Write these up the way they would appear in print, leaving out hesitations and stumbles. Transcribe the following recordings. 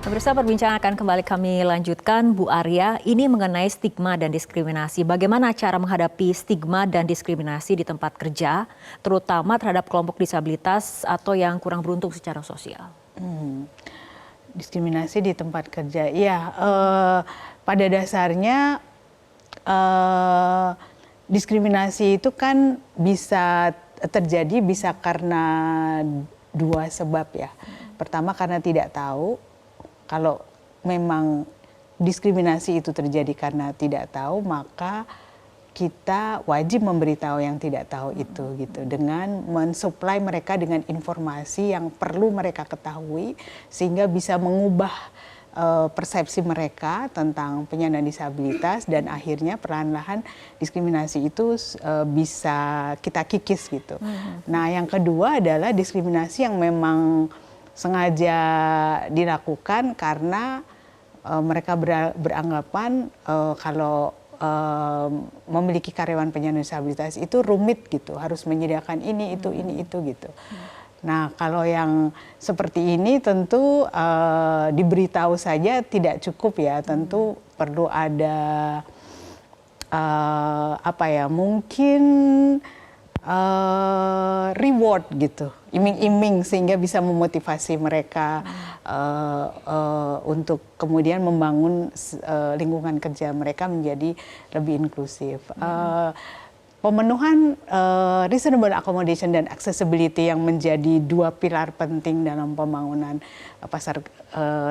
Pemirsa, perbincangan akan kembali kami lanjutkan. Bu Arya, ini mengenai stigma dan diskriminasi. Bagaimana cara menghadapi stigma dan diskriminasi di tempat kerja, terutama terhadap kelompok disabilitas atau yang kurang beruntung secara sosial? Diskriminasi di tempat kerja, ya. Pada dasarnya diskriminasi itu kan bisa terjadi bisa karena dua sebab ya. Pertama karena tidak tahu. Kalau memang diskriminasi itu terjadi karena tidak tahu, maka kita wajib memberitahu yang tidak tahu itu gitu, dengan mensuplai mereka dengan informasi yang perlu mereka ketahui sehingga bisa mengubah persepsi mereka tentang penyandang disabilitas, dan akhirnya perlahan-lahan diskriminasi itu bisa kita kikis gitu. Nah, yang kedua adalah diskriminasi yang memang sengaja dilakukan karena mereka beranggapan kalau memiliki karyawan penyandang disabilitas itu rumit gitu, harus menyediakan ini itu gitu. Nah, kalau yang seperti ini tentu diberitahu saja tidak cukup ya, tentu perlu ada mungkin reward gitu, iming-iming, sehingga bisa memotivasi mereka untuk kemudian membangun lingkungan kerja mereka menjadi lebih inklusif. Pemenuhan reasonable accommodation dan accessibility yang menjadi dua pilar penting dalam pembangunan pasar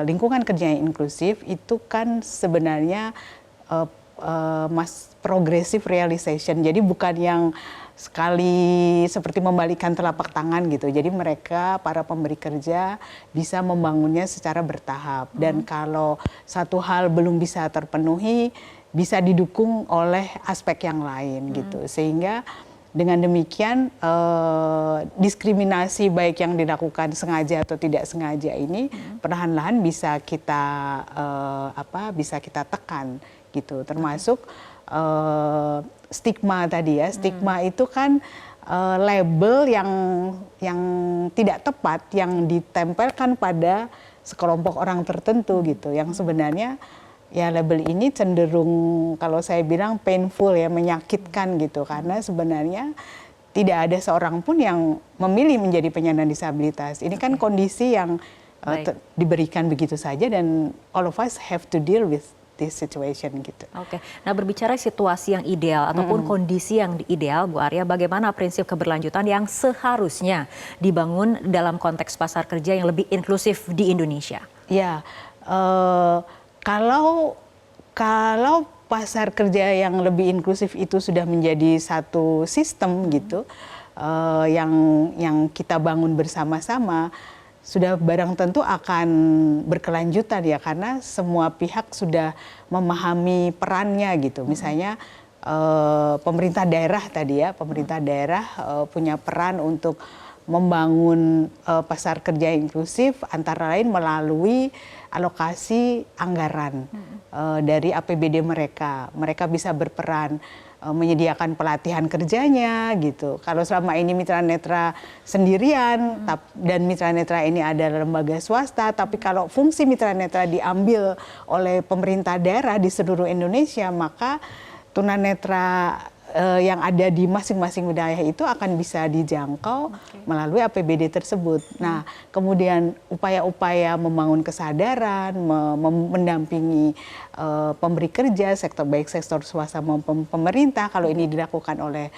lingkungan kerja yang inklusif itu kan sebenarnya progressive realization. Jadi bukan yang sekali seperti membalikan telapak tangan gitu. Jadi mereka, para pemberi kerja, bisa membangunnya secara bertahap. Dan kalau satu hal belum bisa terpenuhi, bisa didukung oleh aspek yang lain gitu. Sehingga dengan demikian diskriminasi baik yang dilakukan sengaja atau tidak sengaja ini perlahan-lahan bisa kita bisa kita tekan gitu. Termasuk stigma tadi ya. Stigma itu kan label yang tidak tepat yang ditempelkan pada sekelompok orang tertentu gitu, yang sebenarnya ya label ini cenderung, kalau saya bilang, painful ya, menyakitkan gitu, karena sebenarnya tidak ada seorang pun yang memilih menjadi penyandang disabilitas. Ini kan kondisi yang diberikan begitu saja, dan all of us have to deal with this situation gitu. Oke, nah berbicara situasi yang ideal ataupun kondisi yang ideal, Bu Arya, bagaimana prinsip keberlanjutan yang seharusnya dibangun dalam konteks pasar kerja yang lebih inklusif di Indonesia? Ya, kalau pasar kerja yang lebih inklusif itu sudah menjadi satu sistem gitu, yang kita bangun bersama-sama, sudah barang tentu akan berkelanjutan ya, karena semua pihak sudah memahami perannya gitu. Misalnya pemerintah daerah tadi ya, pemerintah daerah punya peran untuk membangun pasar kerja inklusif, antara lain melalui alokasi anggaran dari APBD mereka. Mereka bisa berperan menyediakan pelatihan kerjanya gitu. Kalau selama ini Mitra Netra sendirian dan Mitra Netra ini adalah lembaga swasta, tapi kalau fungsi Mitra Netra diambil oleh pemerintah daerah di seluruh Indonesia, maka tunanetra yang ada di masing-masing wilayah itu akan bisa dijangkau melalui APBD tersebut. Nah, kemudian upaya-upaya membangun kesadaran, mendampingi pemberi kerja, baik sektor swasta maupun pemerintah, kalau ini dilakukan oleh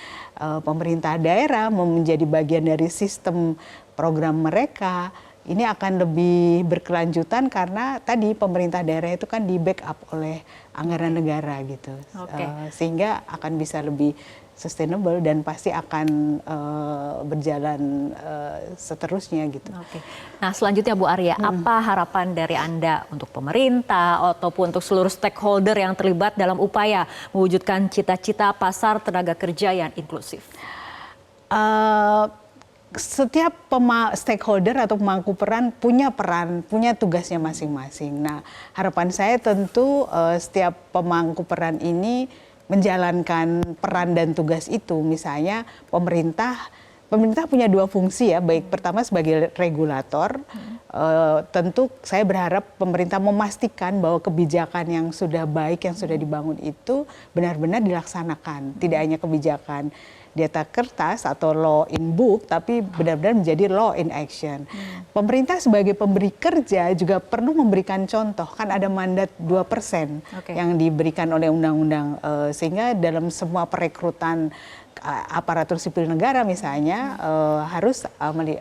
pemerintah daerah, menjadi bagian dari sistem program mereka, ini akan lebih berkelanjutan karena tadi pemerintah daerah itu kan di backup oleh anggaran negara gitu, sehingga akan bisa lebih sustainable dan pasti akan berjalan seterusnya gitu. Nah, selanjutnya Bu Arya, apa harapan dari Anda untuk pemerintah ataupun untuk seluruh stakeholder yang terlibat dalam upaya mewujudkan cita-cita pasar tenaga kerja yang inklusif? Setiap stakeholder atau pemangku peran, punya tugasnya masing-masing. Nah, harapan saya tentu setiap pemangku peran ini menjalankan peran dan tugas itu. Misalnya pemerintah pemerintah punya dua fungsi ya, baik pertama sebagai regulator, tentu saya berharap pemerintah memastikan bahwa kebijakan yang sudah baik, yang sudah dibangun itu benar-benar dilaksanakan, tidak hanya kebijakan di atas kertas atau law in book, tapi benar-benar menjadi law in action. Pemerintah sebagai pemberi kerja juga perlu memberikan contoh, kan ada mandat 2% yang diberikan oleh undang-undang, sehingga dalam semua perekrutan aparatur sipil negara misalnya harus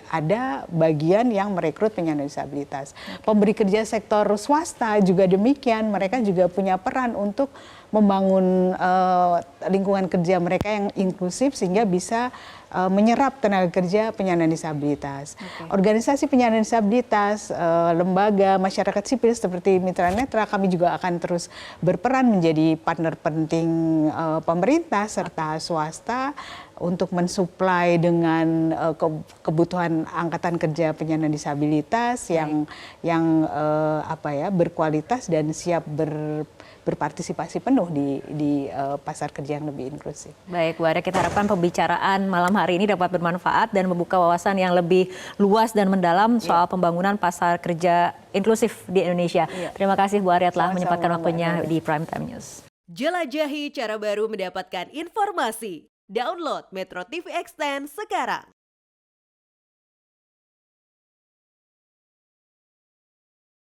ada bagian yang merekrut penyandang disabilitas. Pemberi kerja sektor swasta juga demikian, mereka juga punya peran untuk membangun lingkungan kerja mereka yang inklusif sehingga bisa menyerap tenaga kerja penyandang disabilitas. Organisasi penyandang disabilitas, lembaga masyarakat sipil seperti Mitra Netra, kami juga akan terus berperan menjadi partner penting pemerintah serta swasta untuk mensuplai dengan kebutuhan angkatan kerja penyandang disabilitas yang berkualitas dan siap berpartisipasi penuh di pasar kerja yang lebih inklusif. Baik, Bu Arya, kita harapkan pembicaraan malam hari ini dapat bermanfaat dan membuka wawasan yang lebih luas dan mendalam soal pembangunan pasar kerja inklusif di Indonesia. Terima kasih Bu Arya telah menyempatkan waktunya di Prime Time News. Jelajahi cara baru mendapatkan informasi. Download Metro TV Extend sekarang.